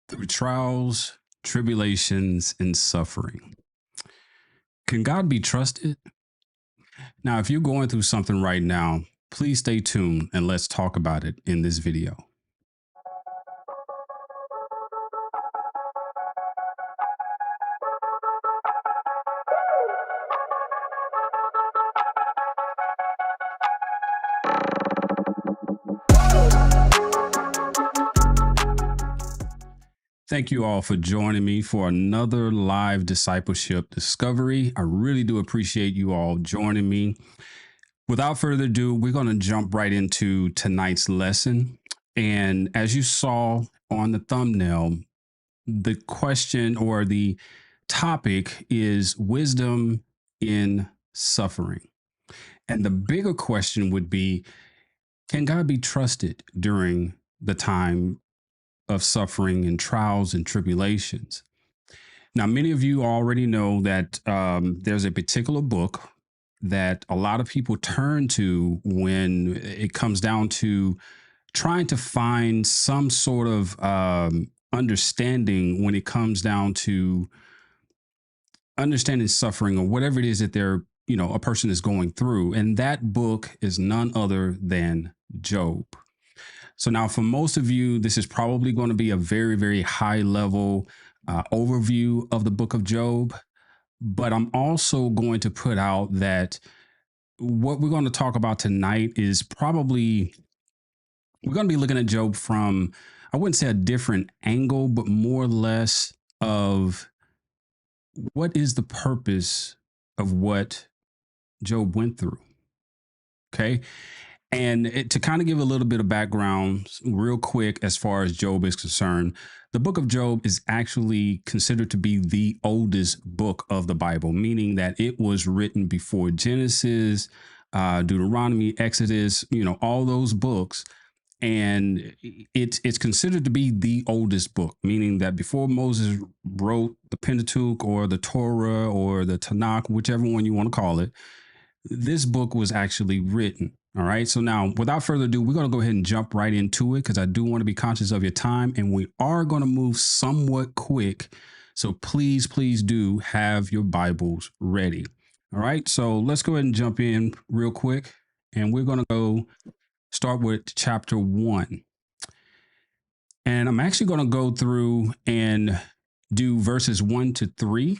through trials, tribulations, and suffering. Can God be trusted? Now, if you're going through something right now, please stay tuned and let's talk about it in this video. Thank you all for joining me for another live discipleship discovery. I really do appreciate you all joining me. Without further ado, we're going to jump right into tonight's lesson. And as you saw on the thumbnail, the question or the topic is wisdom in suffering. And the bigger question would be, can God be trusted during the time of suffering and trials and tribulations? Now, many of you already know that there's a particular book that a lot of people turn to when it comes down to trying to find some sort of understanding when it comes down to understanding suffering or whatever it is that a person is going through. And that book is none other than Job. So now for most of you, this is probably going to be a very, very high level overview of the book of Job. But I'm also going to put out that what we're going to talk about tonight is probably, we're going to be looking at Job from, I wouldn't say a different angle, but more or less of what is the purpose of what Job went through. Okay. And to kind of give a little bit of background real quick, as far as Job is concerned, the book of Job is actually considered to be the oldest book of the Bible, meaning that it was written before Genesis, Deuteronomy, Exodus, all those books. And it's considered to be the oldest book, meaning that before Moses wrote the Pentateuch or the Torah or the Tanakh, whichever one you want to call it, this book was actually written. All right. So now, without further ado, we're going to go ahead and jump right into it because I do want to be conscious of your time, and we are going to move somewhat quick. So please do have your Bibles ready. All right. So let's go ahead and jump in real quick, and we're going to go start with chapter 1. And I'm actually going to go through and do verses 1 to 3.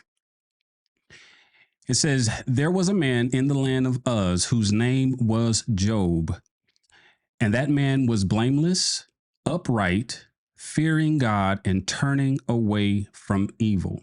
It says, there was a man in the land of Uz whose name was Job. And that man was blameless, upright, fearing God, and turning away from evil.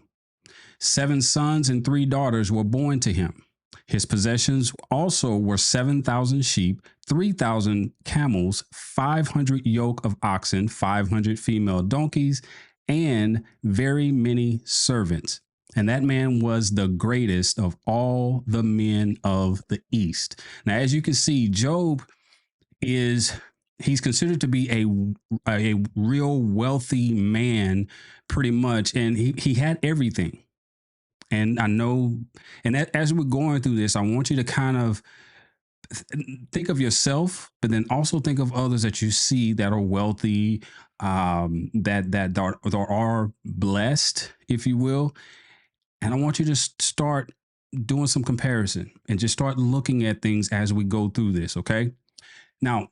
7 sons and 3 daughters were born to him. His possessions also were 7,000 sheep, 3,000 camels, 500 yoke of oxen, 500 female donkeys, and very many servants. And that man was the greatest of all the men of the East. Now, as you can see, Job he's considered to be a real wealthy man, pretty much. And he had everything. And I know, and as we're going through this, I want you to kind of think of yourself, but then also think of others that you see that are wealthy, that are blessed, if you will. And I want you to start doing some comparison and just start looking at things as we go through this. Okay. Now,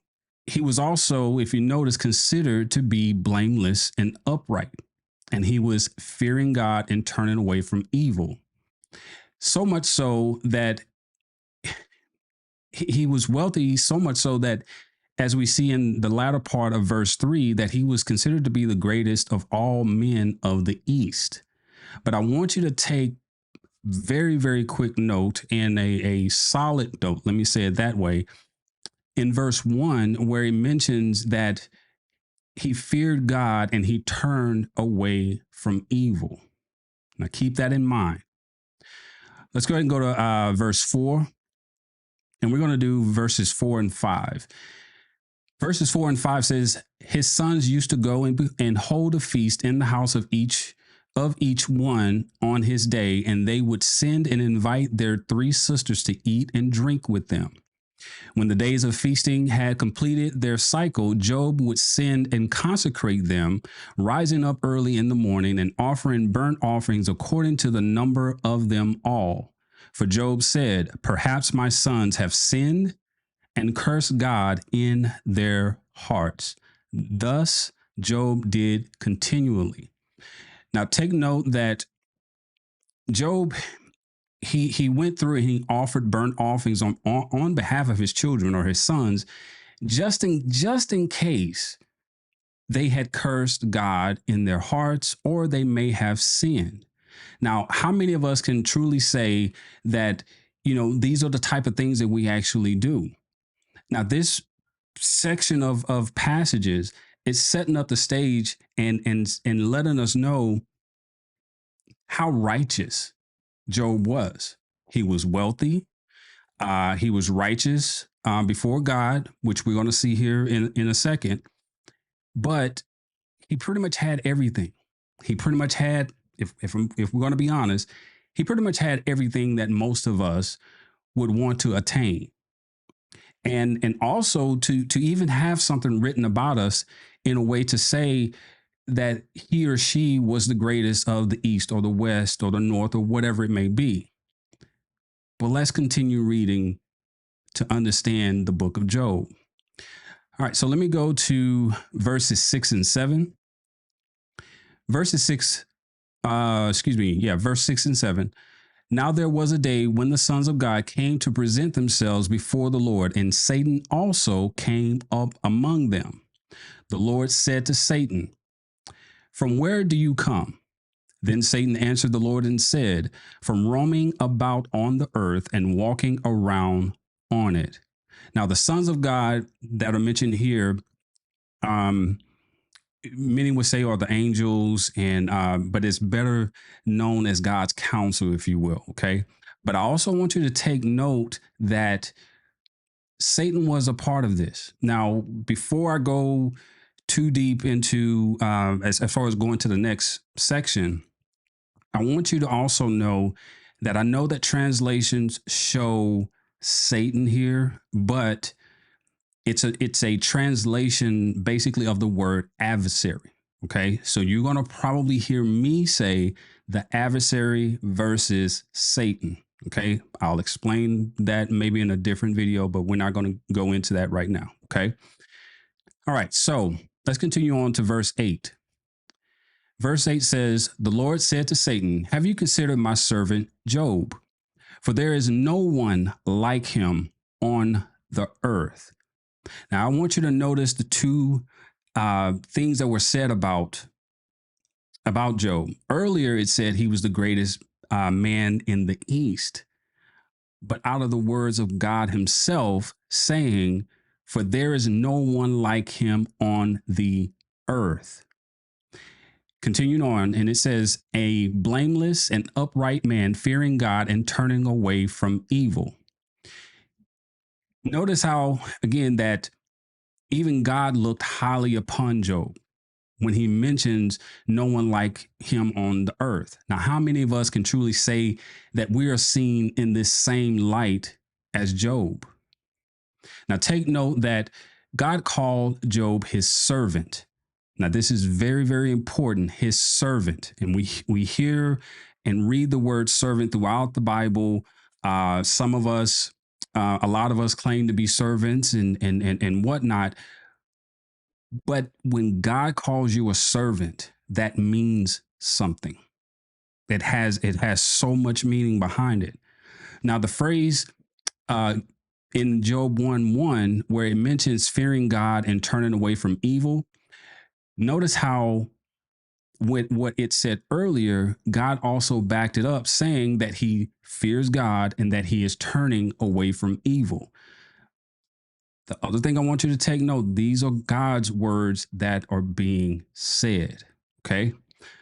he was also, if you notice, considered to be blameless and upright. And he was fearing God and turning away from evil. So much so that he was wealthy, so much so that, as we see in the latter part of verse 3, that he was considered to be the greatest of all men of the East. But I want you to take very, very quick note, and a solid note, let me say it that way, in verse 1, where he mentions that he feared God and he turned away from evil. Now keep that in mind. Let's go ahead and go to verse 4, and we're going to do verses 4 and 5. Verses 4 and 5 says, his sons used to go and hold a feast in the house of each one on his day, and they would send and invite their 3 sisters to eat and drink with them. When the days of feasting had completed their cycle, Job would send and consecrate them, rising up early in the morning and offering burnt offerings according to the number of them all. For Job said, "Perhaps my sons have sinned and cursed God in their hearts." Thus Job did continually. Now take note that Job, he went through and he offered burnt offerings on behalf of his children or his sons, just in case they had cursed God in their hearts or they may have sinned. Now, how many of us can truly say that, these are the type of things that we actually do? Now, this section of passages is setting up the stage and letting us know how righteous Job was. He was wealthy. He was righteous before God, which we're going to see here in a second. But he pretty much had everything. He pretty much had, if we're going to be honest, he pretty much had everything that most of us would want to attain. And also to even have something written about us in a way to say that he or she was the greatest of the East or the West or the North or whatever it may be. But let's continue reading to understand the book of Job. All right, so let me go to verses 6 and 7. Verses 6, verse 6 and 7. Now there was a day when the sons of God came to present themselves before the Lord, and Satan also came up among them. The Lord said to Satan, "From where do you come?" Then Satan answered the Lord and said, "From roaming about on the earth and walking around on it." Now, the sons of God that are mentioned here, many would say are the angels, and but it's better known as God's counsel, if you will. Okay. But I also want you to take note that Satan was a part of this. Now, before I go too deep into as far as going to the next section, I want you to also know that I know that translations show Satan here, but it's a translation basically of the word adversary. Okay, so you're going to probably hear me say the adversary versus Satan. Okay, I'll explain that maybe in a different video, but we're not going to go into that right now. Okay, all right, so let's continue on to verse 8. Verse 8 says, "The Lord said to Satan, have you considered my servant Job? For there is no one like him on the earth." Now, I want you to notice the two things that were said about Job. Earlier, it said he was the greatest man in the East, but out of the words of God himself saying, "For there is no one like him on the earth." Continuing on, and it says, "A blameless and upright man, fearing God and turning away from evil." Notice how, again, that even God looked highly upon Job when he mentions no one like him on the earth. Now, how many of us can truly say that we are seen in this same light as Job? Now, take note that God called Job his servant. Now, this is very, very important, his servant. And we hear and read the word servant throughout the Bible. Some of us, a lot of us claim to be servants and whatnot. But when God calls you a servant, that means something. It has so much meaning behind it. Now, the phrase uh, in Job 1:1, where it mentions fearing God and turning away from evil, notice how with what it said earlier, God also backed it up, saying that he fears God and that he is turning away from evil. The other thing I want you to take note, these are God's words that are being said. Okay.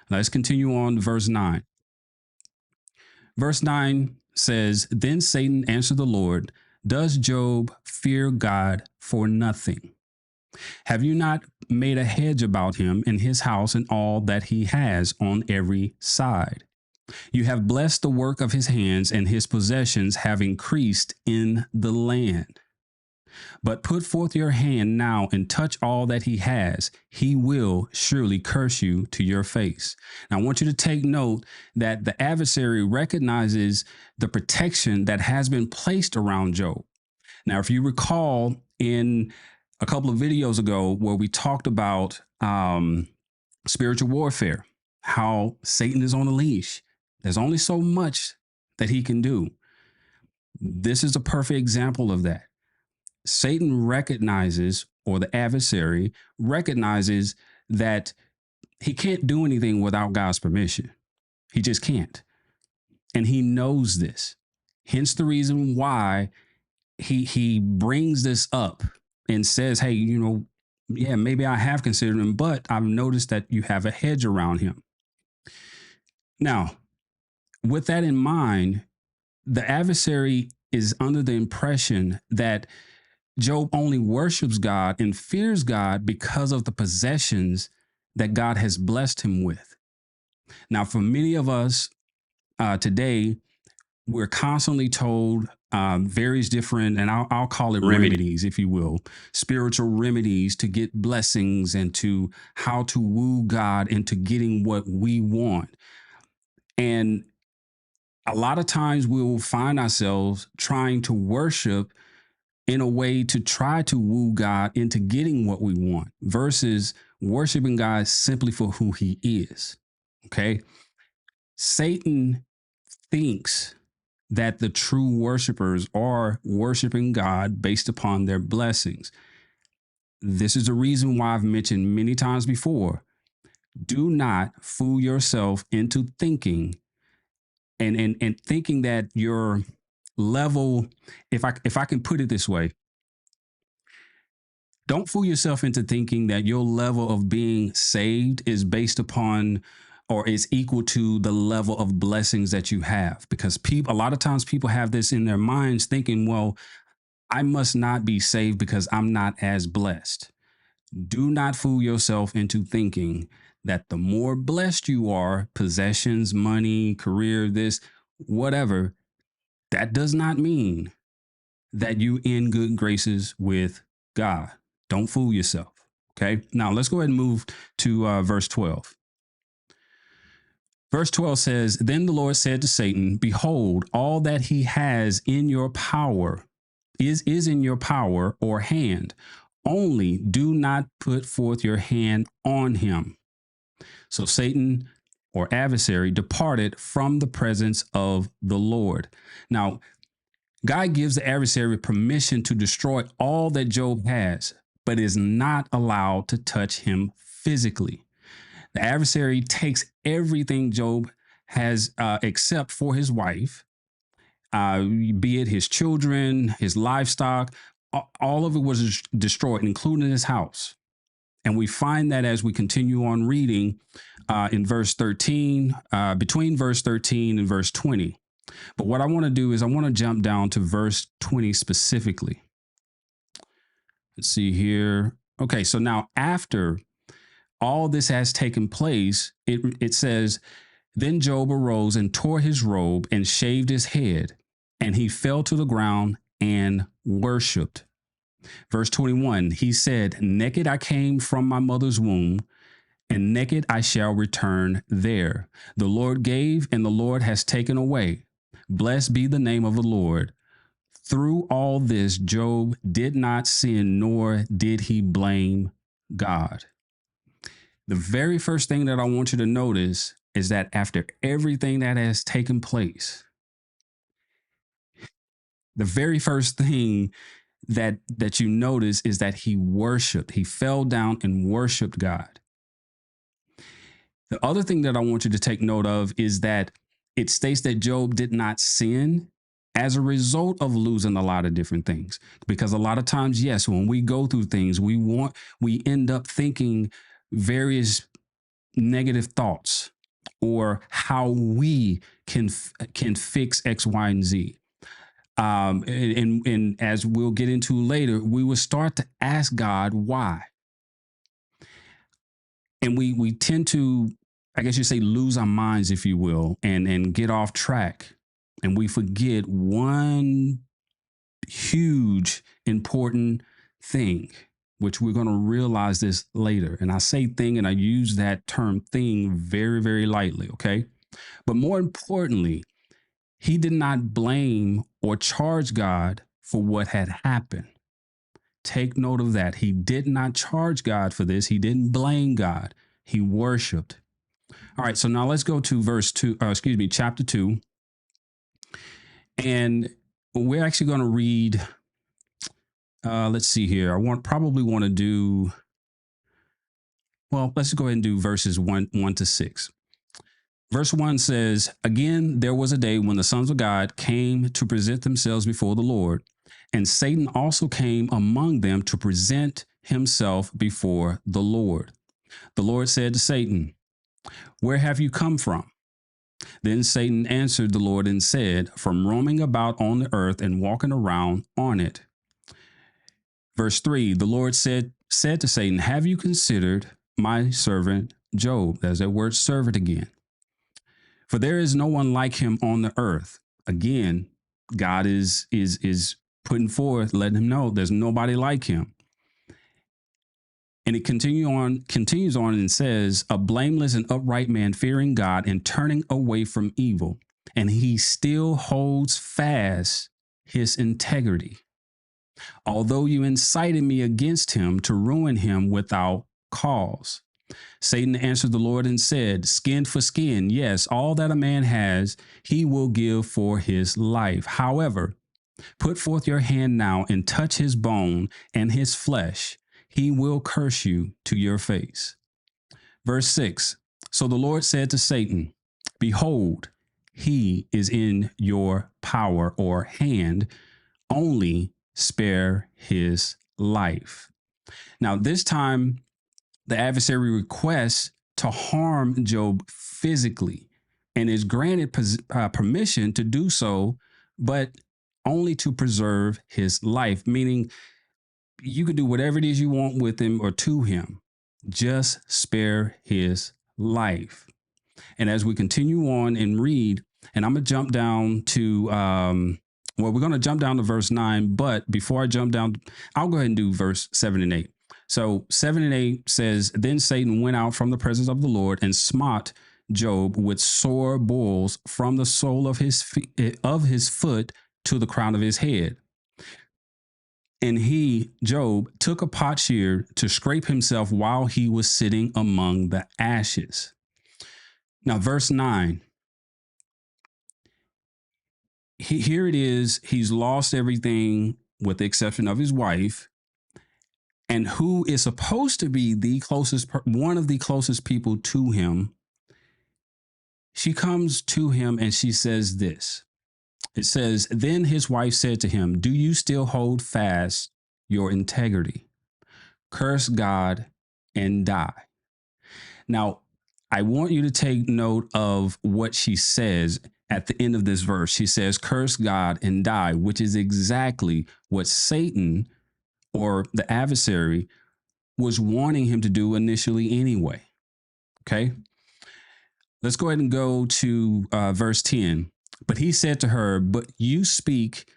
Let's continue on to verse 9. Verse 9 says, "Then Satan answered the Lord, does Job fear God for nothing? Have you not made a hedge about him and his house and all that he has on every side? You have blessed the work of his hands, and his possessions have increased in the land." But put forth your hand now and touch all that he has. He will surely curse you to your face. Now, I want you to take note that the adversary recognizes the protection that has been placed around Job. Now, if you recall in a couple of videos ago where we talked about spiritual warfare, how Satan is on a leash, there's only so much that he can do. This is a perfect example of that. Satan recognizes, or the adversary recognizes, that he can't do anything without God's permission. He just can't. And he knows this. Hence the reason why he brings this up and says, hey, yeah, maybe I have considered him, but I've noticed that you have a hedge around him. Now, with that in mind, the adversary is under the impression that Job only worships God and fears God because of the possessions that God has blessed him with. Now, for many of us today, we're constantly told various different, and I'll call it remedies, if you will, spiritual remedies to get blessings and to how to woo God into getting what we want. And a lot of times we will find ourselves trying to worship in a way to try to woo God into getting what we want versus worshiping God simply for who he is. Okay. Satan thinks that the true worshipers are worshiping God based upon their blessings. This is the reason why I've mentioned many times before, do not fool yourself into thinking and thinking that your level, if I can put it this way, don't fool yourself into thinking that your level of being saved is based upon or is equal to the level of blessings that you have. Because a lot of times people have this in their minds thinking, well, I must not be saved because I'm not as blessed. Do not fool yourself into thinking that the more blessed you are, possessions, money, career, this, whatever, that does not mean that you in good graces with God. Don't fool yourself. Okay. Now let's go ahead and move to verse 12. Verse 12 says, then the Lord said to Satan, behold, all that he has in your power is in your power or hand. Only do not put forth your hand on him. So Satan, or adversary, departed from the presence of the Lord. Now, God gives the adversary permission to destroy all that Job has, but is not allowed to touch him physically. The adversary takes everything Job has except for his wife, be it his children, his livestock, all of it was destroyed, including his house. And we find that as we continue on reading in verse 13, between verse 13 and verse 20. But what I want to do is I want to jump down to verse 20 specifically. Let's see here. Okay, so now after all this has taken place, it says, then Job arose and tore his robe and shaved his head, and he fell to the ground and worshiped. Verse 21, he said, naked I came from my mother's womb, and naked I shall return there. The Lord gave, and the Lord has taken away. Blessed be the name of the Lord. Through all this, Job did not sin, nor did he blame God. The very first thing that I want you to notice is that after everything that has taken place, the very first thing that you notice is that he worshiped. He fell down and worshiped God. The other thing that I want you to take note of is that it states that Job did not sin as a result of losing a lot of different things. Because a lot of times, yes, when we go through things, we end up thinking various negative thoughts or how we can fix X, Y, and Z. And as we'll get into later, we will start to ask God why. And we tend to, I guess you say, lose our minds, if you will, and get off track. And we forget one huge, important thing, which we're going to realize this later. And I say thing and I use that term thing very, very lightly. Okay. But more importantly, he did not blame or charge God for what had happened. Take note of that. He did not charge God for this. He didn't blame God. He worshiped. All right. So now let's go to chapter 2. And we're actually going to read. Let's see here. Probably want to do. Well, let's go ahead and do verses 1 to 6. Verse 1 says, "Again, there was a day when the sons of God came to present themselves before the Lord, and Satan also came among them to present himself before the Lord. The Lord said to Satan, 'Where have you come from?' Then Satan answered the Lord and said, 'From roaming about on the earth and walking around on it.'" Verse 3, the Lord said to Satan, "Have you considered my servant Job?" There's that word servant again. "For there is no one like him on the earth." Again, God is putting forth, letting him know there's nobody like him. And it continues on and says, "A blameless and upright man, fearing God and turning away from evil. And he still holds fast his integrity. Although you incited me against him to ruin him without cause." Satan answered the Lord and said, "Skin for skin, yes, all that a man has, he will give for his life. However, put forth your hand now and touch his bone and his flesh. He will curse you to your face." Verse 6, so the Lord said to Satan, "Behold, he is in your power or hand, only spare his life." Now, this time, the adversary requests to harm Job physically and is granted permission to do so, but only to preserve his life, meaning you can do whatever it is you want with him or to him, just spare his life. And as we continue on and read, and I'm going to jump down to, we're going to jump down to verse 9. But before I jump down, I'll go ahead and do verse 7 and 8. So 7 and 8 says, "Then Satan went out from the presence of the Lord and smote Job with sore boils from the sole of his foot to the crown of his head. And he, Job, took a potsherd to scrape himself while he was sitting among the ashes." Now, verse 9. Here it is. He's lost everything with the exception of his wife, and who is supposed to be one of the closest people to him. She comes to him and she says this. It says, "Then his wife said to him, 'Do you still hold fast your integrity? Curse God and die.'" Now, I want you to take note of what she says at the end of this verse. She says, "Curse God and die," which is exactly what Satan, or the adversary, was wanting him to do initially anyway. Okay. Let's go ahead and go to verse 10. "But he said to her, 'But you speak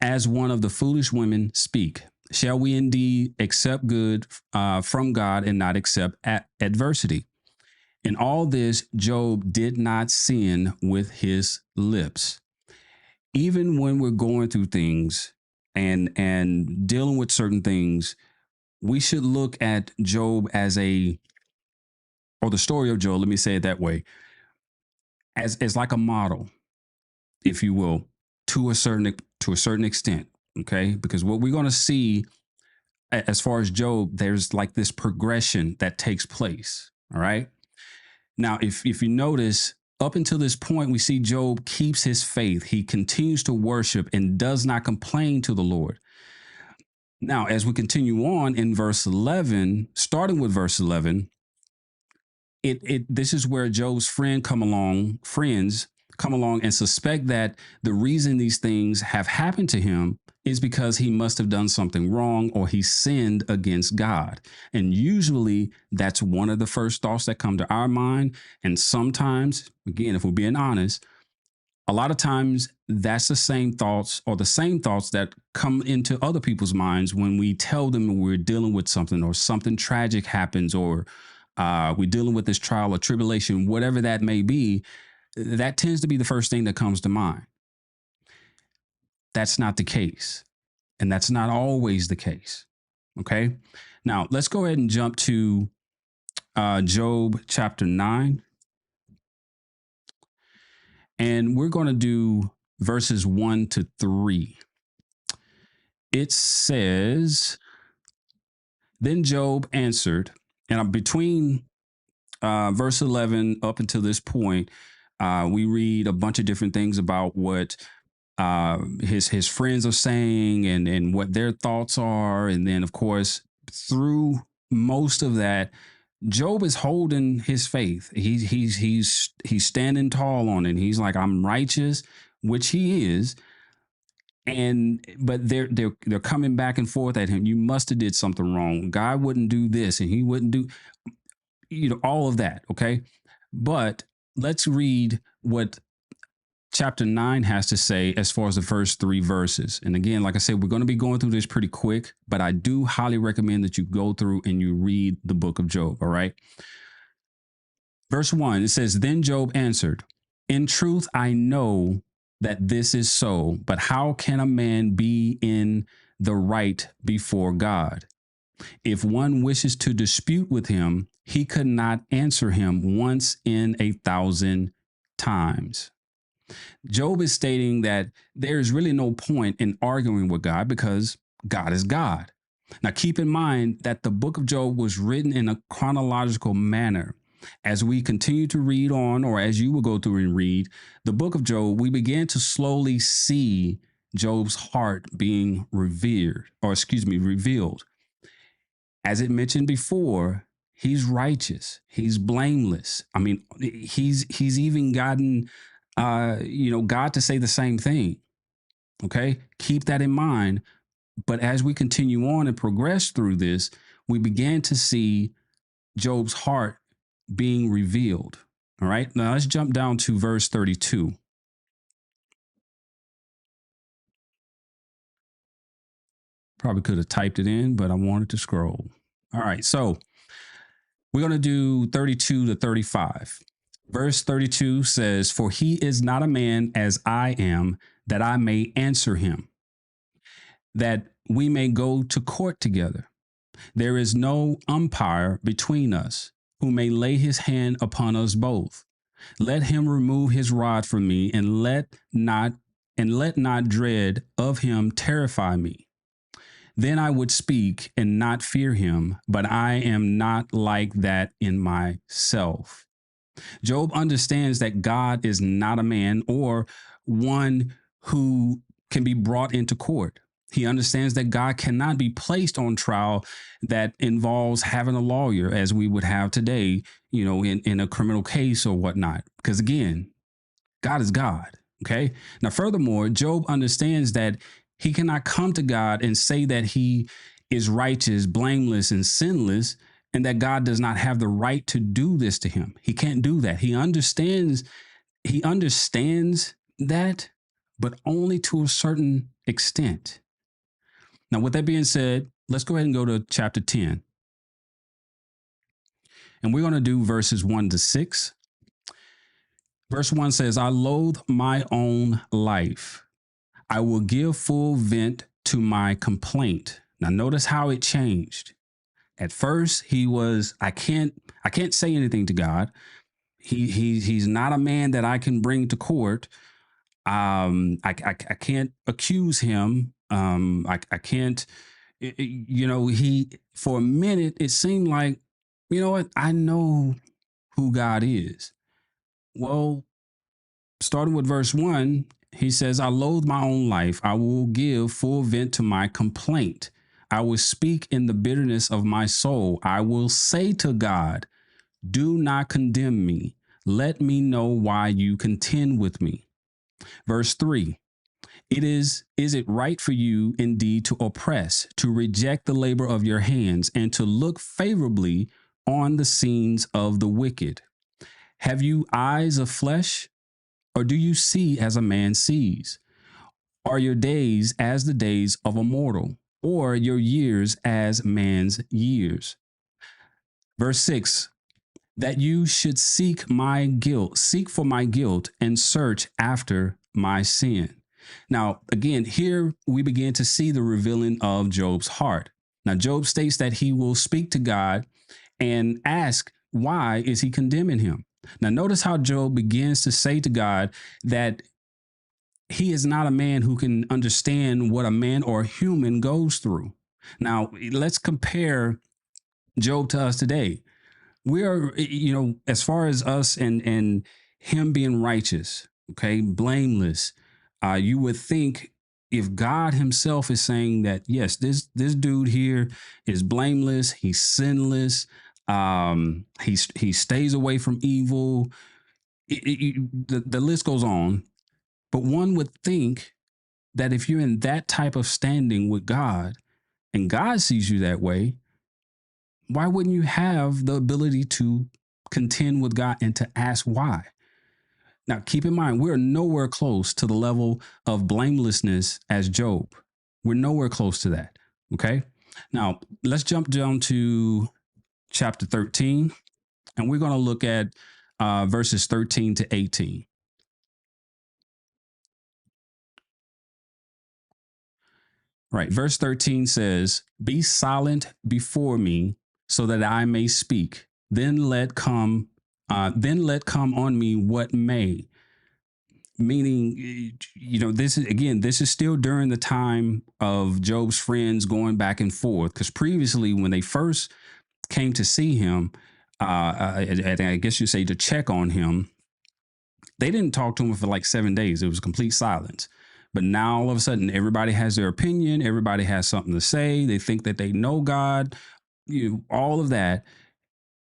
as one of the foolish women speak. Shall we indeed accept good from God and not accept adversity?' In all this, Job did not sin with his lips." Even when we're going through things and dealing with certain things, we should look at Job or the story of Job, let me say it that way, as like a model, if you will, to a certain extent. Okay, because what we're going to see as far as Job, there's like this progression that takes place. All right. Now, if you notice, up until this point, we see Job keeps his faith. He continues to worship and does not complain to the Lord. Now, as we continue on in verse 11, starting with verse 11, this is where Job's friends come along and suspect that the reason these things have happened to him is because he must have done something wrong or he sinned against God. And usually that's one of the first thoughts that come to our mind. And sometimes, again, if we're being honest, A lot of times that's the same thoughts or the same thoughts that come into other people's minds when we tell them we're dealing with something or something tragic happens or we're dealing with this trial or tribulation, whatever that may be. That tends to be the first thing that comes to mind. That's not the case. And that's not always the case. Okay. Now, let's go ahead and jump to Job chapter 9. And we're going to do verses 1 to 3. It says, Then Job answered, and between verse 11 up until this point, we read a bunch of different things about what his friends are saying and what their thoughts are. And then, of course, through most of that, Job is holding his faith. He's standing tall on it. He's like, I'm righteous, which he is. And but they're coming back and forth at him. You must have did something wrong. God wouldn't do this, and he wouldn't do, all of that. Okay, but let's read what chapter 9 has to say as far as the first 3 verses. And again, like I said, we're going to be going through this pretty quick, but I do highly recommend that you go through and you read the book of Job. All right. Verse 1, it says, Then Job answered, In truth, I know that this is so, but how can a man be in the right before God? If one wishes to dispute with him, he could not answer him once in 1,000 times. Job is stating that there's really no point in arguing with God because God is God. Now, keep in mind that the book of Job was written in a chronological manner. As we continue to read on, or as you will go through and read the book of Job, we begin to slowly see Job's heart being revealed. As it mentioned before, he's righteous. He's blameless. I mean, he's even gotten, God to say the same thing. Okay, keep that in mind. But as we continue on and progress through this, we began to see Job's heart being revealed. All right, now let's jump down to verse 32. Probably could have typed it in, but I wanted to scroll. All right, so we're going to do 32 to 35. Verse 32 says, For he is not a man as I am, that I may answer him, that we may go to court together. There is no umpire between us who may lay his hand upon us both. Let him remove his rod from me, and let not dread of him terrify me. Then I would speak and not fear him, but I am not like that in myself. Job understands that God is not a man or one who can be brought into court. He understands that God cannot be placed on trial that involves having a lawyer as we would have today, in a criminal case or whatnot. Because again, God is God. Okay. Now, furthermore, Job understands that he cannot come to God and say that he is righteous, blameless, and sinless, and that God does not have the right to do this to him. He can't do that. He understands that, but only to a certain extent. Now, with that being said, let's go ahead and go to chapter 10. And we're going to do verses 1 to 6. Verse 1 says, I loathe my own life. I will give full vent to my complaint. Now, notice how it changed. At first, he was, I can't say anything to God. He's not a man that I can bring to court. I can't accuse him. I can't, he, for a minute, it seemed like, you know what? I know who God is. Well, starting with verse 1, he says, I loathe my own life. I will give full vent to my complaint. I will speak in the bitterness of my soul. I will say to God, do not condemn me. Let me know why you contend with me. Verse 3, is it right for you indeed to oppress, to reject the labor of your hands, and to look favorably on the scenes of the wicked? Have you eyes of flesh? Or do you see as a man sees? Are your days as the days of a mortal, or your years as man's years? Verse 6, that you should seek for my guilt, and search after my sin. Now, again, here we begin to see the revealing of Job's heart. Now, Job states that he will speak to God and ask, why is he condemning him? Now, notice how Job begins to say to God that he is not a man who can understand what a man or a human goes through. Now, let's compare Job to us today. We are, as far as us and him being righteous, okay, blameless, you would think if God himself is saying that, yes, this dude here is blameless, he's sinless, he stays away from evil, the list goes on. But one would think that if you're in that type of standing with God and God sees you that way, why wouldn't you have the ability to contend with God and to ask why? Now, keep in mind, we're nowhere close to the level of blamelessness as Job. We're nowhere close to that. Okay. Now, let's jump down to chapter 13, and we're going to look at verses 13 to 18. Right. Verse 13 says, be silent before me so that I may speak. Then let come on me what may. Meaning, this is still during the time of Job's friends going back and forth. Because previously, when they first came to see him, and I guess you say to check on him, they didn't talk to him for like 7 days. It was complete silence. But now all of a sudden, everybody has their opinion. Everybody has something to say. They think that they know God, all of that.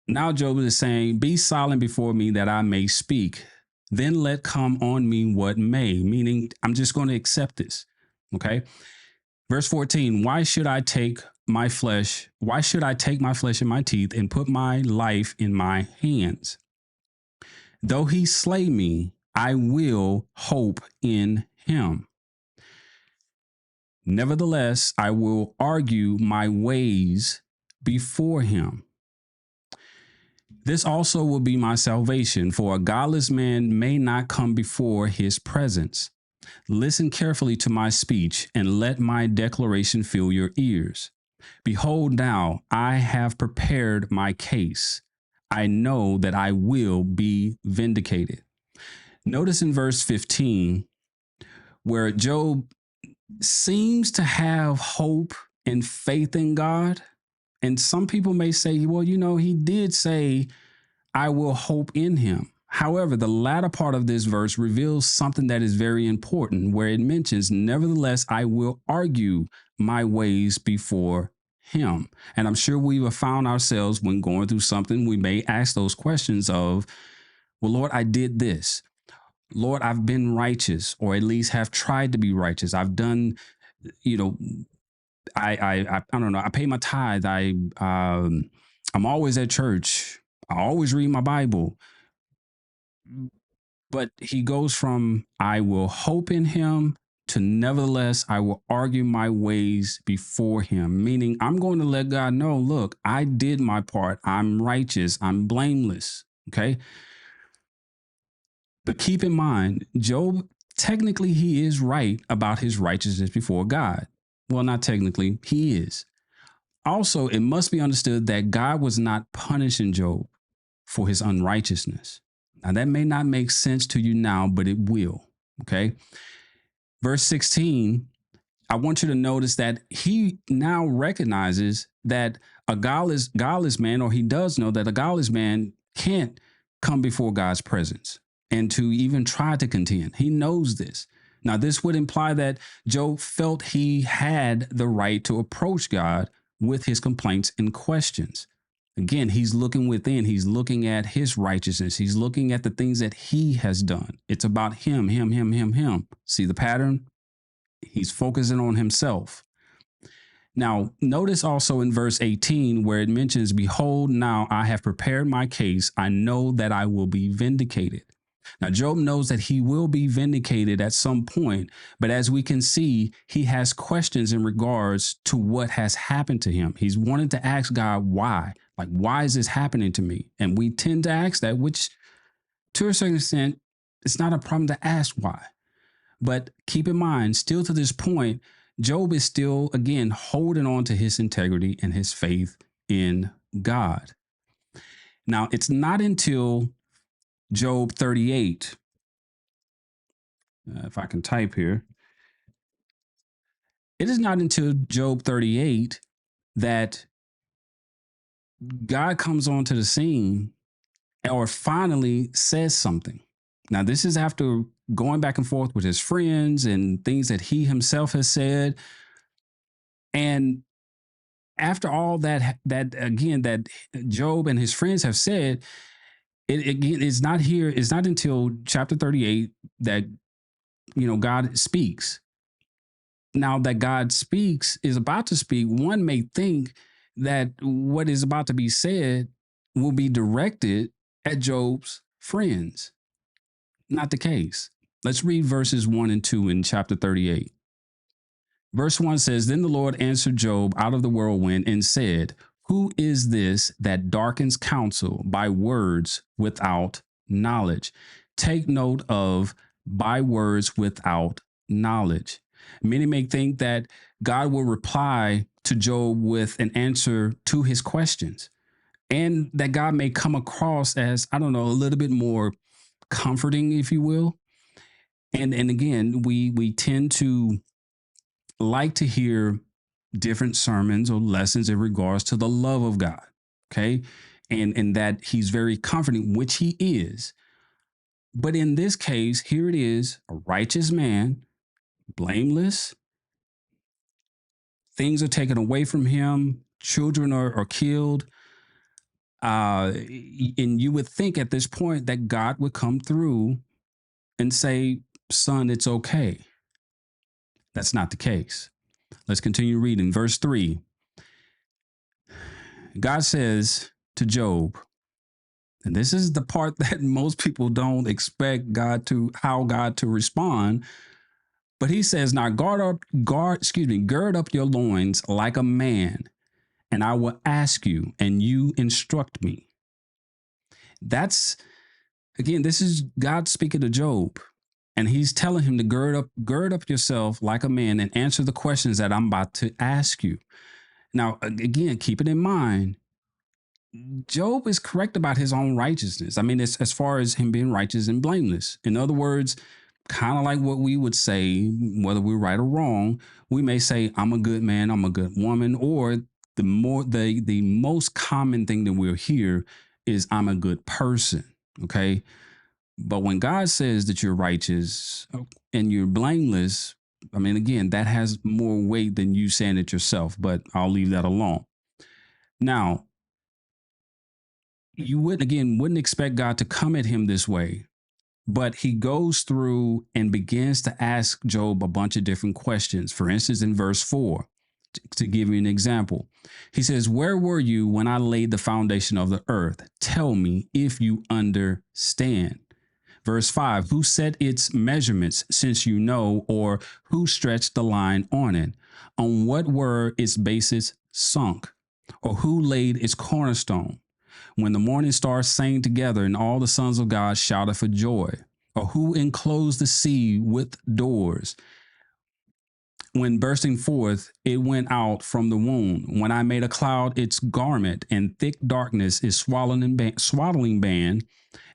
Now Job is saying, be silent before me that I may speak. Then let come on me what may, meaning I'm just going to accept this. Okay. Verse 14, why should I take my flesh? Why should I take my flesh in my teeth and put my life in my hands? Though he slay me, I will hope in him. Nevertheless, I will argue my ways before him. This also will be my salvation, for a godless man may not come before his presence. Listen carefully to my speech, and let my declaration fill your ears. Behold, now I have prepared my case. I know that I will be vindicated. Notice in verse 15, where Job seems to have hope and faith in God. And some people may say, well, he did say, I will hope in him. However, the latter part of this verse reveals something that is very important, where it mentions, nevertheless, I will argue my ways before him. And I'm sure we've found ourselves when going through something, we may ask those questions of, well, Lord, I did this. Lord, I've been righteous, or at least have tried to be righteous. I've done, I don't know. I pay my tithe. I'm always at church. I always read my Bible. But he goes from I will hope in him to nevertheless I will argue my ways before him, meaning I'm going to let God know, look, I did my part. I'm righteous. I'm blameless. Okay. But keep in mind, Job, technically, he is right about his righteousness before God. Well, not technically, he is. Also, it must be understood that God was not punishing Job for his unrighteousness. Now, that may not make sense to you now, but it will. Okay. Verse 16, I want you to notice that he now recognizes that a godless man, or he does know that a godless man can't come before God's presence and to even try to contend. He knows this. Now, this would imply that Job felt he had the right to approach God with his complaints and questions. Again, he's looking within. He's looking at his righteousness. He's looking at the things that he has done. It's about him, him, him, him, him. See the pattern? He's focusing on himself. Now, notice also in verse 18 where it mentions, behold, now I have prepared my case. I know that I will be vindicated. Now, Job knows that he will be vindicated at some point, but as we can see, he has questions in regards to what has happened to him. He's wanting to ask God why. Like, why is this happening to me? And we tend to ask that, which to a certain extent, it's not a problem to ask why. But keep in mind, still to this point, Job is still, again, holding on to his integrity and his faith in God. Now, it's not until Job 38, if I can type here, it is not until Job 38 that God comes onto the scene or finally says something. Now, this is after going back and forth with his friends and things that he himself has said. And after all that Job and his friends have said, it's not here. It's not until chapter 38 that, God speaks. Now that God speaks, is about to speak, one may think that what is about to be said will be directed at Job's friends. Not the case. Let's read verses 1 and 2 in chapter 38. Verse 1 says, Then the Lord answered Job out of the whirlwind and said, Who is this that darkens counsel by words without knowledge? Take note of by words without knowledge. Many may think that God will reply to Job with an answer to his questions, and that God may come across as, I don't know, a little bit more comforting, if you will. And again, we tend to like to hear different sermons or lessons in regards to the love of God. Okay. And that he's very comforting, which he is. But in this case, here it is, a righteous man, blameless. Things are taken away from him. Children are killed. And you would think at this point that God would come through and say, Son, it's okay. That's not the case. Let's continue reading. Verse 3. God says to Job, and this is the part that most people don't expect how God to respond. But he says, Now gird up your loins like a man, and I will ask you, and you instruct me. That's, again, this is God speaking to Job. And he's telling him to gird up yourself like a man and answer the questions that I'm about to ask you. Now, again, keep it in mind, Job is correct about his own righteousness. I mean, it's as far as him being righteous and blameless. In other words, kind of like what we would say, whether we're right or wrong, we may say, I'm a good man, I'm a good woman, or the most common thing that we'll hear is I'm a good person. Okay. But when God says that you're righteous and you're blameless, I mean, again, that has more weight than you saying it yourself, but I'll leave that alone. Now, you wouldn't expect God to come at him this way, but he goes through and begins to ask Job a bunch of different questions. For instance, in verse 4, to give you an example, he says, Where were you when I laid the foundation of the earth? Tell me if you understand. Verse 5, Who set its measurements, since you know, or who stretched the line on it? On what were its bases sunk? Or who laid its cornerstone? When the morning stars sang together and all the sons of God shouted for joy? Or who enclosed the sea with doors? When bursting forth, it went out from the womb. When I made a cloud its garment, and thick darkness its swaddling band,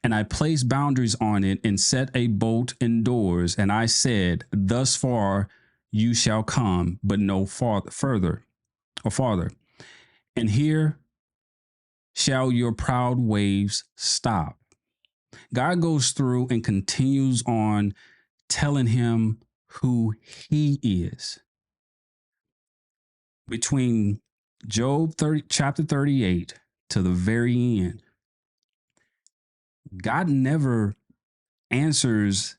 and I placed boundaries on it and set a bolt indoors, and I said, Thus far you shall come, but no farther. And here shall your proud waves stop. God goes through and continues on telling him who he is. Between Job chapter 38 to the very end, God never answers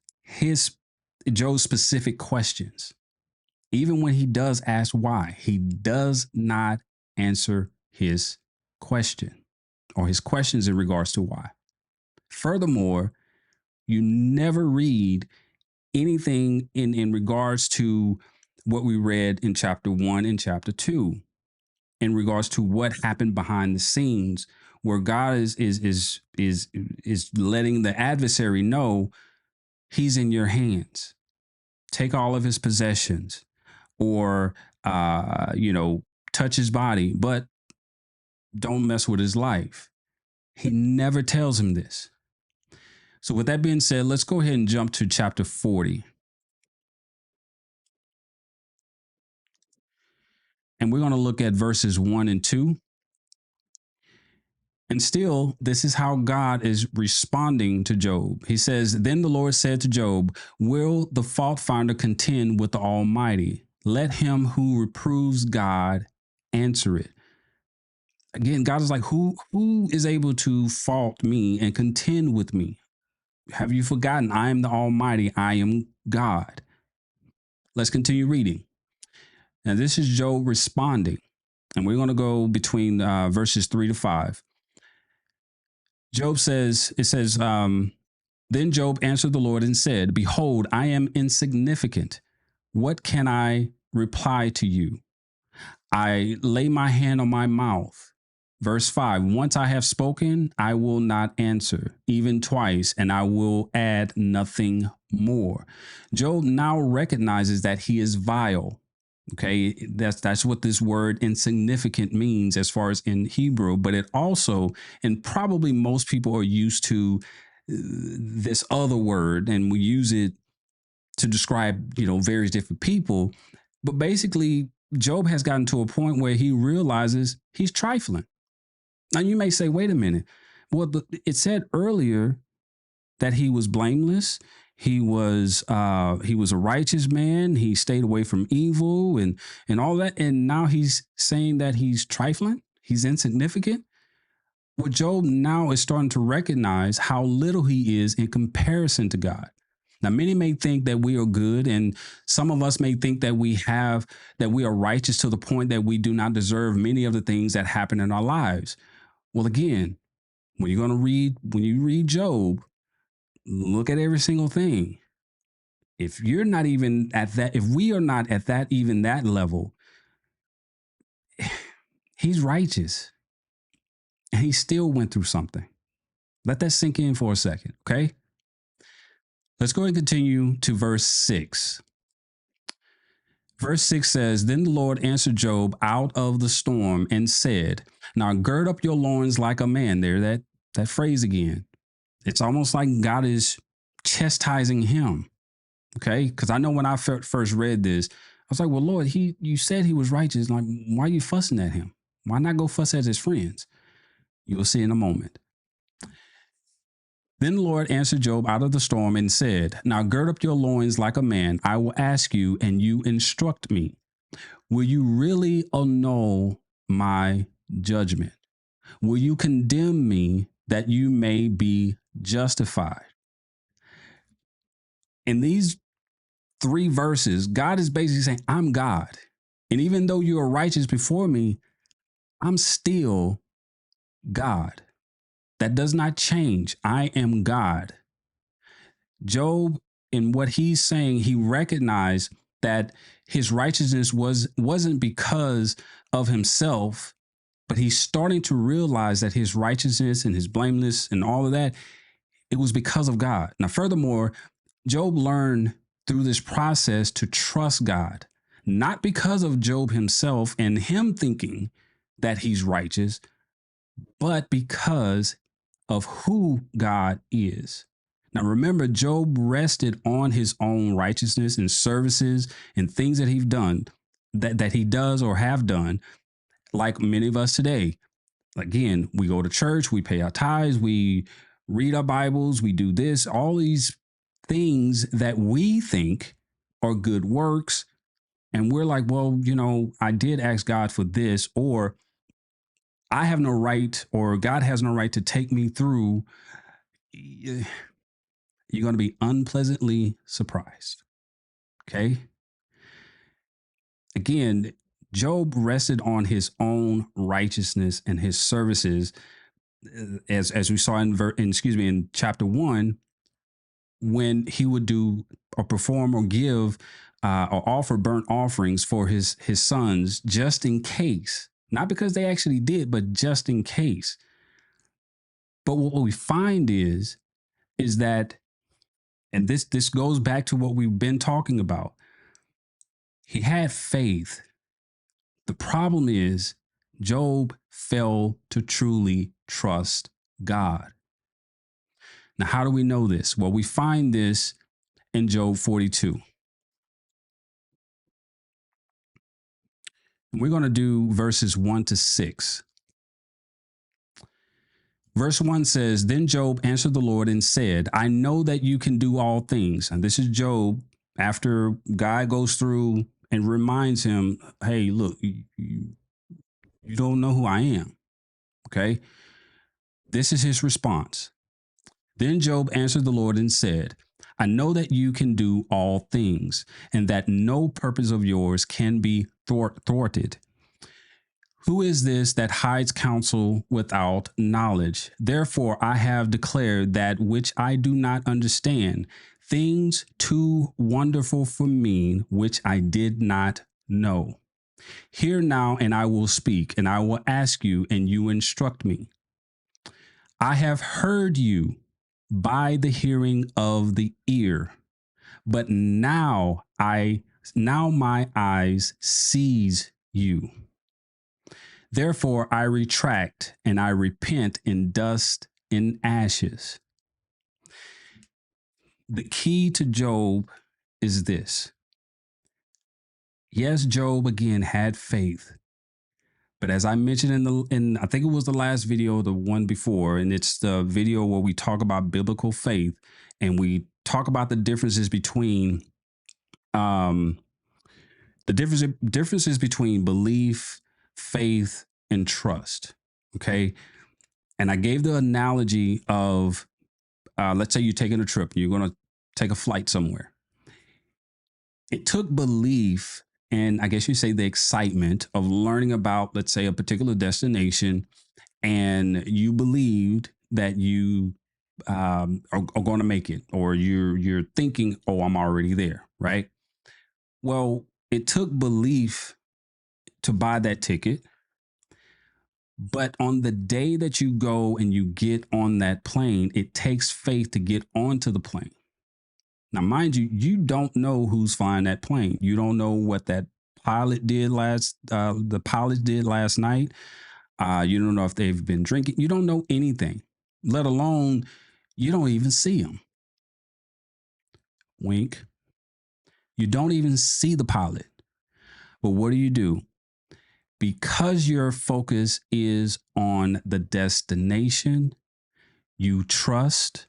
Job's specific questions. Even when he does ask why, he does not answer his question or his questions in regards to why. Furthermore, You never read anything in regards to what we read in chapter 1 and chapter 2 in regards to what happened behind the scenes, where God is letting the adversary know he's in your hands. Take all of his possessions, or touch his body, but don't mess with his life. He never tells him this. So with that being said, let's go ahead and jump to chapter 40. And we're going to look at verses 1 and 2. And still, this is how God is responding to Job. He says, "Then the Lord said to Job, will the fault finder contend with the Almighty? Let him who reproves God answer it." Again, God is like, who is able to fault me and contend with me? Have you forgotten? I am the Almighty. I am God. Let's continue reading. Now, this is Job responding. And we're going to go between verses 3 to 5. Job says, it says, then Job answered the Lord and said, "Behold, I am insignificant. What can I reply to you? I lay my hand on my mouth." Verse 5, "Once I have spoken, I will not answer, even twice, and I will add nothing more." Job now recognizes that he is vile. Okay, that's what this word insignificant means as far as in Hebrew, but it also, and probably most people are used to this other word, and we use it to describe, various different people. But basically, Job has gotten to a point where he realizes he's trifling. Now you may say, wait a minute. Well, it said earlier that he was blameless. He was a righteous man. He stayed away from evil and all that. And now he's saying that he's trifling. He's insignificant. Well, Job now is starting to recognize how little he is in comparison to God. Now, many may think that we are good, and some of us may think that we are righteous to the point that we do not deserve many of the things that happen in our lives. Well, again, when you read Job, look at every single thing. If you're not even at that, if we are not at that level, he's righteous and he still went through something. Let that sink in for a second, okay? Let's go and continue to verse 6. Verse 6 says, "Then the Lord answered Job out of the storm and said, now gird up your loins like a man." There, that phrase again. It's almost like God is chastising him. Okay, because I know when I first read this, I was like, "Well, Lord, you said he was righteous. Like, why are you fussing at him? Why not go fuss at his friends?" You will see in a moment. Then the Lord answered Job out of the storm and said, "Now gird up your loins like a man. I will ask you, and you instruct me. Will you really annul my judgment? Will you condemn me that you may be justified?" In these 3 verses, God is basically saying, I'm God. And even though you are righteous before me, I'm still God. That does not change. I am God. Job, in what he's saying, he recognized that his righteousness wasn't because of himself, but he's starting to realize that his righteousness and his blameless and all of that, it was because of God. Now, furthermore, Job learned through this process to trust God, not because of Job himself and him thinking that he's righteous, but because of who God is. Now, remember, Job rested on his own righteousness and services and things that he's done, that he does or have done, like many of us today. Again, we go to church, we pay our tithes, we read our Bibles, we do this, all these things that we think are good works. And we're like, well, I did ask God for this, or I have no right, or God has no right to take me through. You're going to be unpleasantly surprised. Okay. Again, Job rested on his own righteousness and his services, as we saw in chapter 1. when he would do or perform or give or offer burnt offerings for his sons, just in case, not because they actually did, but just in case. But what we find is that, and this goes back to what we've been talking about. He had faith. The problem is Job failed to truly trust God. Now, how do we know this? Well, we find this in Job 42. We're going to do verses 1 to 6. Verse 1 says, Then Job answered the Lord and said, I know that you can do all things. And this is Job after God goes through and reminds him, hey, look, you don't know who I am. Okay. This is his response. Then Job answered the Lord and said, I know that you can do all things, and that no purpose of yours can be thwarted. Who is this that hides counsel without knowledge? Therefore, I have declared that which I do not understand, things too wonderful for me, which I did not know. Hear now, and I will speak, and I will ask you, and you instruct me. I have heard you by the hearing of the ear, but now my eyes sees you. Therefore I retract and I repent in dust and ashes. The key to Job is this. Yes, Job again had faith. But as I mentioned in I think it was the last video, the one before, and it's the video where we talk about biblical faith and we talk about the differences between differences between belief, faith, and trust. Okay. And I gave the analogy of let's say you're taking a trip, you're going to take a flight somewhere. It took belief and I guess you say the excitement of learning about, let's say, a particular destination, and you believed that you are going to make it, or you're thinking, oh, I'm already there, right? Well, it took belief to buy that ticket. But on the day that you go and you get on that plane, it takes faith to get onto the plane. Now, mind you, you don't know who's flying that plane. You don't know what that pilot did the pilot did last night. You don't know if they've been drinking. You don't know anything, let alone you don't even see them. Wink. You don't even see the pilot. But what do? Because your focus is on the destination, you trust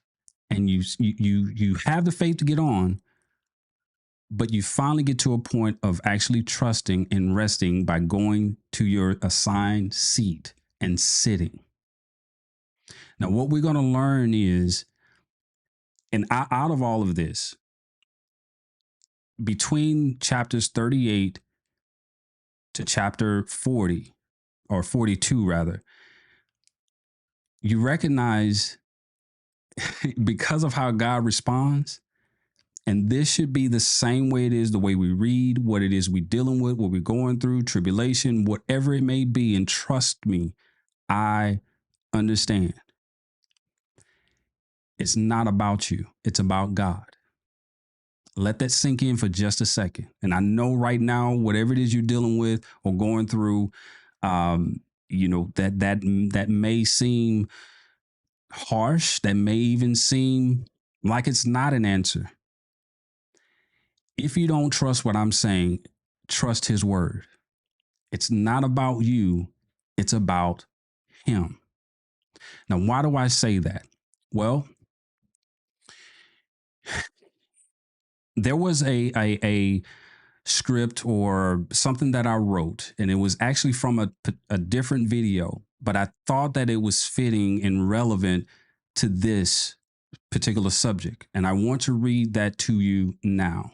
and you have the faith to get on, but you finally get to a point of actually trusting and resting by going to your assigned seat and sitting. Now, what we're going to learn is, and out of all of this, between chapters 38 to chapter 40, or 42 rather, you recognize because of how God responds. And this should be the same way it is, the way we read, what it is we're dealing with, what we're going through, tribulation, whatever it may be. And trust me, I understand. It's not about you. It's about God. Let that sink in for just a second. And I know right now, whatever it is you're dealing with or going through, that may seem harsh. That may even seem like it's not an answer. If you don't trust what I'm saying, trust his word. It's not about you. It's about him. Now, why do I say that? Well, there was a script or something that I wrote, and it was actually from a different video, but I thought that it was fitting and relevant to this particular subject. And I want to read that to you now.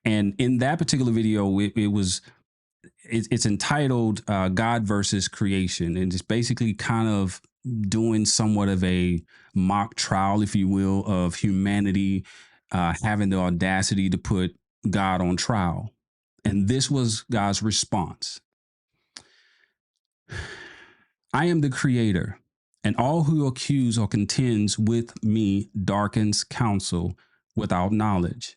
And in that particular video, it's entitled God versus Creation. And it's basically kind of doing somewhat of a mock trial, if you will, of humanity having the audacity to put God on trial. And this was God's response: I am the creator, and all who accuse or contends with me darkens counsel without knowledge.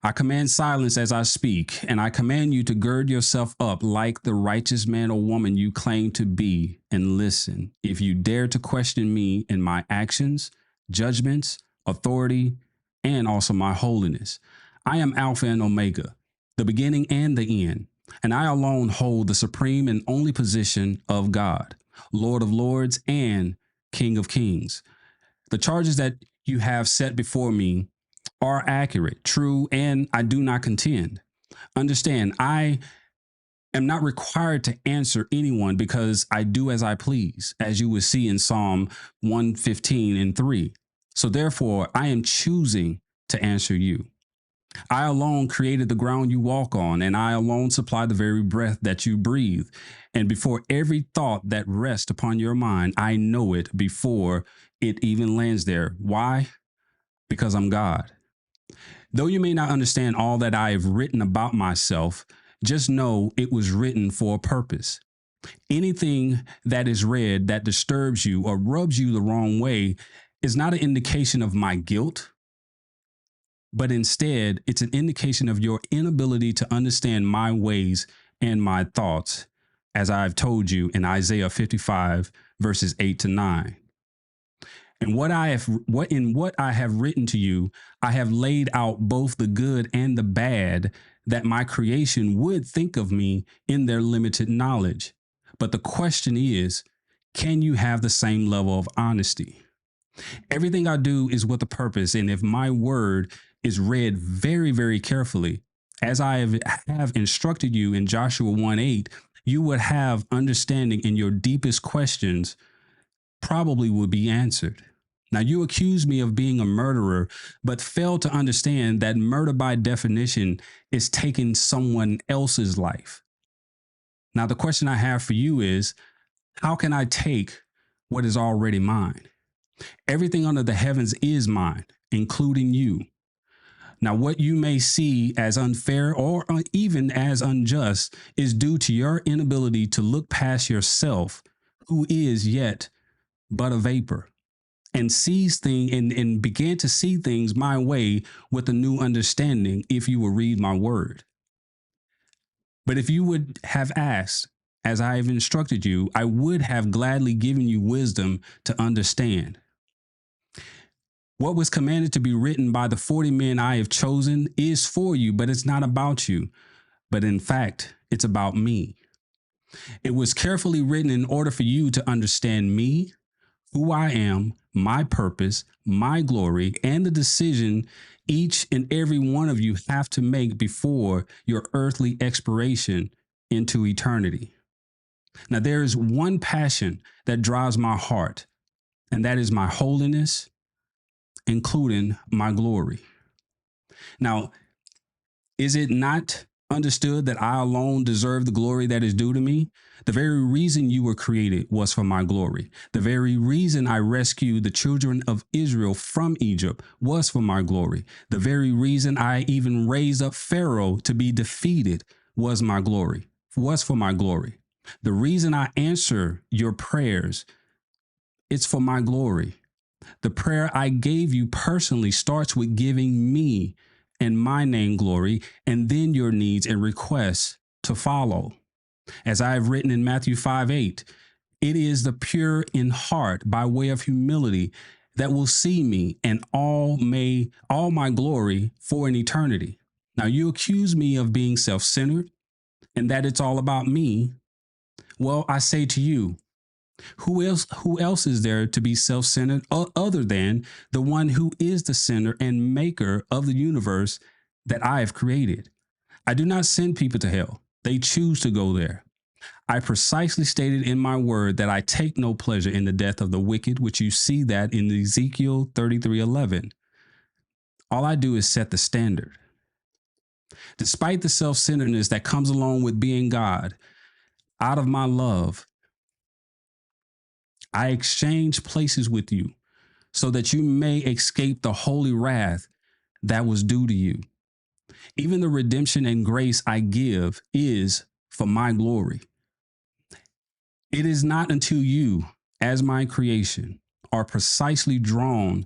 I command silence as I speak, and I command you to gird yourself up like the righteous man or woman you claim to be, and listen. If you dare to question me in my actions, judgments, authority, and also my holiness, I am Alpha and Omega, the beginning and the end, and I alone hold the supreme and only position of God, Lord of lords and King of kings. The charges that you have set before me are accurate, true, and I do not contend. Understand, I am not required to answer anyone because I do as I please, as you will see in Psalm 115 and 3. So therefore, I am choosing to answer you. I alone created the ground you walk on, and I alone supply the very breath that you breathe. And before every thought that rests upon your mind, I know it before it even lands there. Why? Because I'm God. Though you may not understand all that I have written about myself, just know it was written for a purpose. Anything that is read that disturbs you or rubs you the wrong way is not an indication of my guilt, but instead, it's an indication of your inability to understand my ways and my thoughts, as I've told you in Isaiah 55, verses 8 to 9. And what I have written to you, I have laid out both the good and the bad that my creation would think of me in their limited knowledge. But the question is, can you have the same level of honesty? Everything I do is with a purpose, and if my word is read very, very carefully, as have instructed you in Joshua 1:8, you would have understanding, in your deepest questions probably would be answered. Now, you accuse me of being a murderer, but fail to understand that murder by definition is taking someone else's life. Now, the question I have for you is, how can I take what is already mine? Everything under the heavens is mine, including you. Now, what you may see as unfair or even as unjust is due to your inability to look past yourself, who is yet but a vapor, and and began to see things my way with a new understanding if you will read my word. But if you would have asked, as I have instructed you, I would have gladly given you wisdom to understand. What was commanded to be written by the 40 men I have chosen is for you, but it's not about you. But in fact, it's about me. It was carefully written in order for you to understand me, who I am, my purpose, my glory, and the decision each and every one of you have to make before your earthly expiration into eternity. Now, there is one passion that drives my heart, and that is my holiness, including my glory. Now, is it not understood that I alone deserve the glory that is due to me? The very reason you were created was for my glory. The very reason I rescued the children of Israel from Egypt was for my glory. The very reason I even raised up Pharaoh to be defeated was for my glory. The reason I answer your prayers, it's for my glory. The prayer I gave you personally starts with giving me and my name glory, and then your needs and requests to follow. As I have written in Matthew 5:8, it is the pure in heart by way of humility that will see me and all my glory for an eternity. Now you accuse me of being self-centered and that it's all about me. Well, I say to you, who else is there to be self-centered other than the one who is the center and maker of the universe that I have created? I do not send people to hell. They choose to go there. I precisely stated in my word that I take no pleasure in the death of the wicked, which you see that in Ezekiel 33:11. All I do is set the standard. Despite the self-centeredness that comes along with being God, out of my love, I exchange places with you so that you may escape the holy wrath that was due to you. Even the redemption and grace I give is for my glory. It is not until you, as my creation, are precisely drawn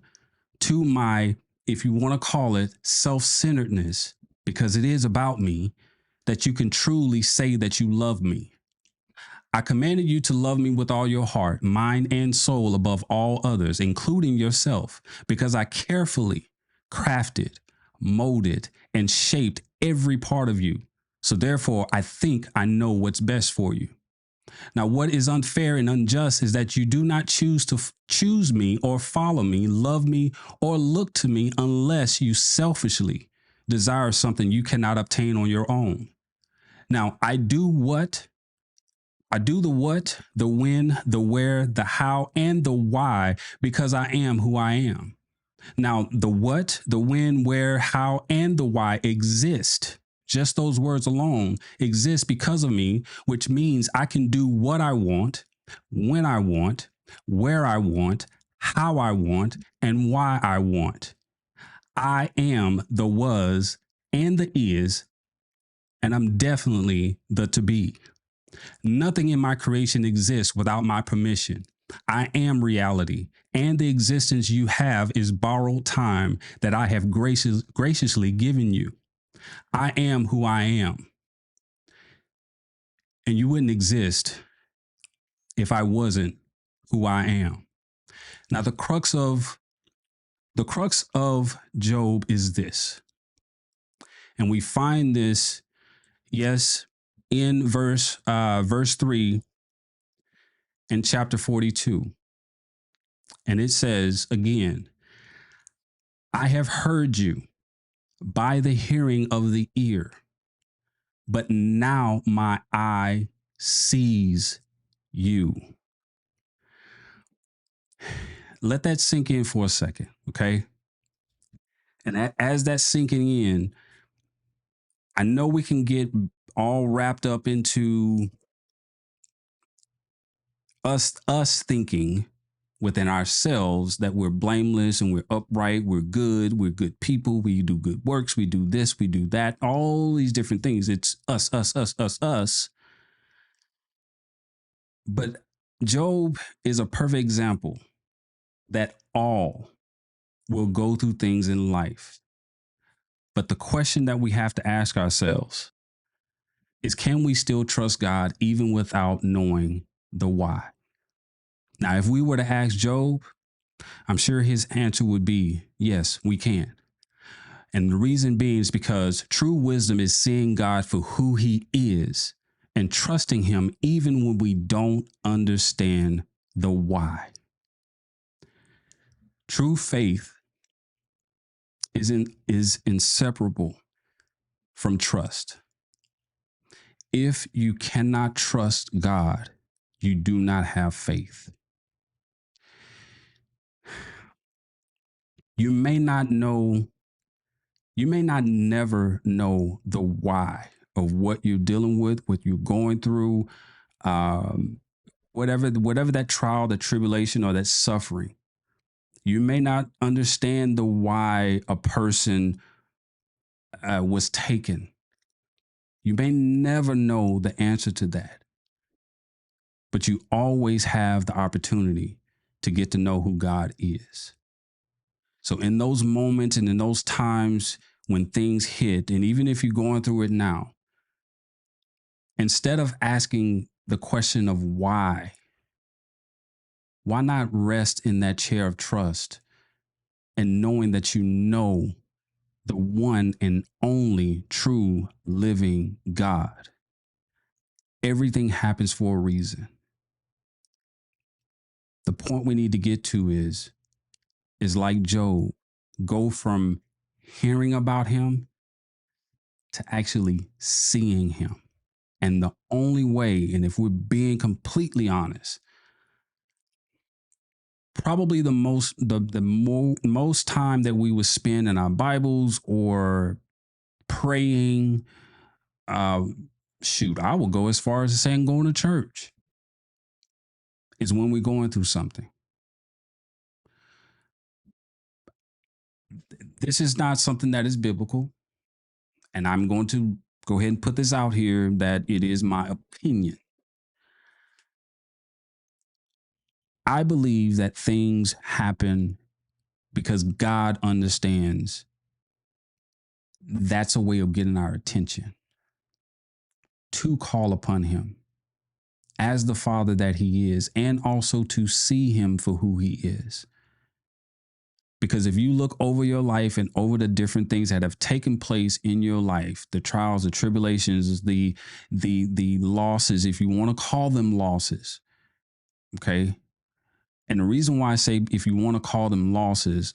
to my, if you want to call it, self centeredness, because it is about me, that you can truly say that you love me. I commanded you to love me with all your heart, mind, and soul above all others, including yourself, because I carefully crafted, molded, and shaped every part of you. So therefore, I think I know what's best for you. Now, what is unfair and unjust is that you do not choose to choose me or follow me, love me, or look to me unless you selfishly desire something you cannot obtain on your own. Now, I do the what, the when, the where, the how, and the why because I am who I am. Now, the what, the when, where, how, and the why exist. Just those words alone exist because of me, which means I can do what I want, when I want, where I want, how I want, and why I want. I am the was and the is, and I'm definitely the to be. Nothing in my creation exists without my permission. I am reality, and the existence you have is borrowed time that I have graciously given you. I am who I am, and you wouldn't exist if I wasn't who I am. Now, the crux of Job is this, and we find this, yes, in verse 3 in chapter 42, and it says again, I have heard you by the hearing of the ear, but now my eye sees you. Let that sink in for a second, okay? And as that's sinking in, I know we can get all wrapped up into us thinking within ourselves that we're blameless and we're upright, we're good people, we do good works, we do this, we do that, all these different things. It's us. But Job is a perfect example that all will go through things in life. But the question that we have to ask ourselves is, can we still trust God even without knowing the why? Now, if we were to ask Job, I'm sure his answer would be, yes, we can. And the reason being is because true wisdom is seeing God for who he is and trusting him even when we don't understand the why. True faith is inseparable from trust. If you cannot trust God, you do not have faith. You may not know, you may not never know the why of what you're dealing with, what you're going through, um, whatever that trial, that tribulation, or that suffering. You may not understand the why a person was taken. You may never know the answer to that, but you always have the opportunity to get to know who God is. So in those moments and in those times when things hit, and even if you're going through it now, instead of asking the question of why not rest in that chair of trust and knowing that you know the one and only true living God? Everything happens for a reason. The point we need to get to is like Job, go from hearing about him to actually seeing him. And the only way, and if we're being completely honest, probably most time that we would spend in our Bibles or praying, uh, shoot, I will go as far as saying going to church. is when we're going through something. This is not something that is biblical. And I'm going to go ahead and put this out here that it is my opinion. I believe that things happen because God understands that's a way of getting our attention to call upon Him as the Father that He is, and also to see Him for who He is. Because if you look over your life and over the different things that have taken place in your life, the trials, the tribulations, the losses, if you want to call them losses, okay. And the reason why I say if you want to call them losses,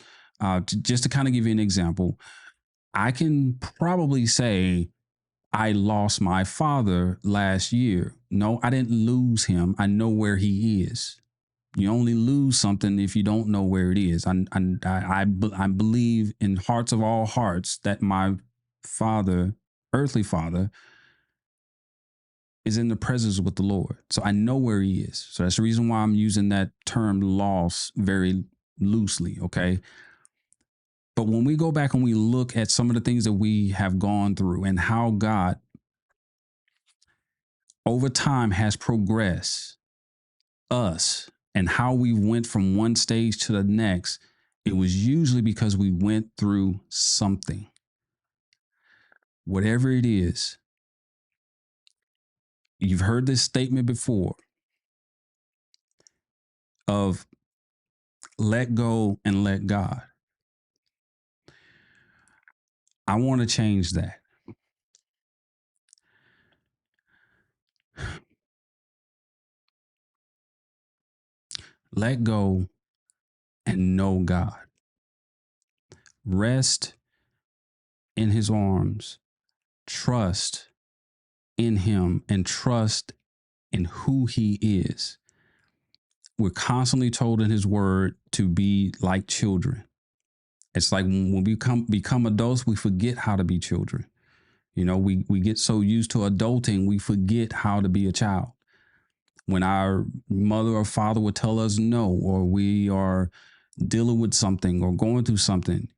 just to kind of give you an example, I can probably say I lost my father last year. No, I didn't lose him. I know where he is. You only lose something if you don't know where it is. I believe in hearts of all hearts that my father, earthly father, is in the presence with the Lord. So I know where he is. So that's the reason why I'm using that term loss very loosely. Okay. But when we go back and we look at some of the things that we have gone through and how God over time has progressed us and how we went from one stage to the next, it was usually because we went through something. Whatever it is, you've heard this statement before of let go and let God. I want to change that. Let go and know God. Rest in His arms. Trust in Him and trust in who He is. We're constantly told in His word to be like children. It's like when we become adults, we forget how to be children. You know, we get so used to adulting, we forget how to be a child. When our mother or father would tell us no, or we are dealing with something or going through something,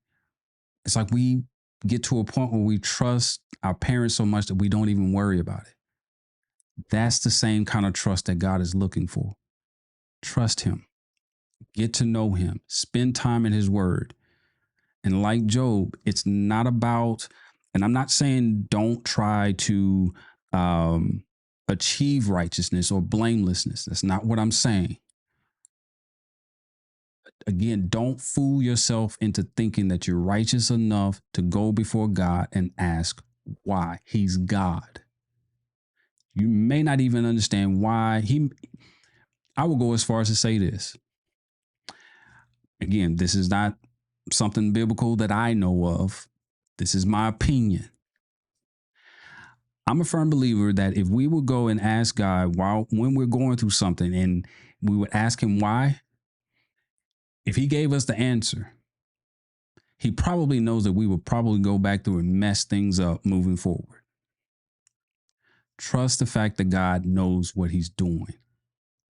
it's like we get to a point where we trust our parents so much that we don't even worry about it. That's the same kind of trust that God is looking for. Trust Him, get to know Him, spend time in His word. And like Job, it's not about, and I'm not saying don't try to achieve righteousness or blamelessness. That's not what I'm saying. Again, don't fool yourself into thinking that you're righteous enough to go before God and ask why. He's God. You may not even understand why I will go as far as to say this. Again, this is not something biblical that I know of. This is my opinion. I'm a firm believer that if we would go and ask God when we're going through something and we would ask Him why, if He gave us the answer, He probably knows that we would probably go back through and mess things up moving forward. Trust the fact that God knows what He's doing.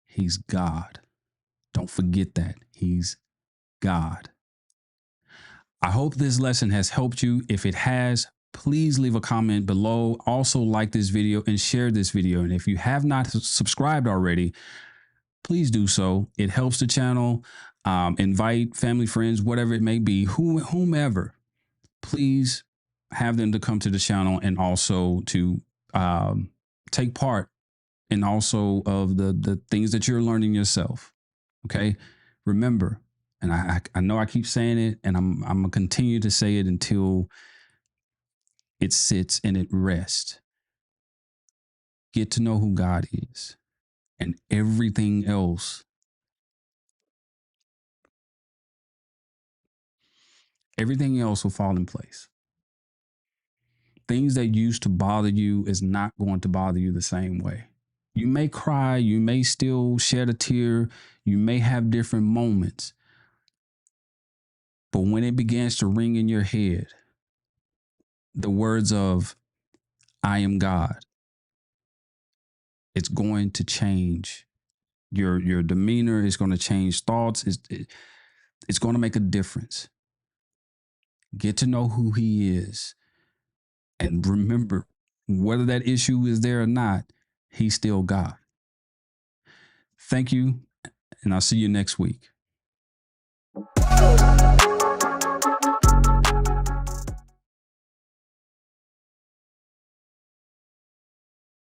He's God. Don't forget that. He's God. I hope this lesson has helped you. If it has, please leave a comment below. Also like this video and share this video. And if you have not subscribed already, please do so. It helps the channel. Invite family, friends, whatever it may be, whomever. Please have them to come to the channel and also to take part in also of the things that you're learning yourself. Okay, remember, and I know I keep saying it, and I'm gonna continue to say it until it sits and it rests. Get to know who God is, and everything else will fall in place. Things that used to bother you is not going to bother you the same way. You may cry, you may still shed a tear, you may have different moments. But when it begins to ring in your head, the words of, I am God, it's going to change your demeanor. It's going to change thoughts. It's going to make a difference. Get to know who he is. And remember, whether that issue is there or not, he's still God. Thank you, and I'll see you next week.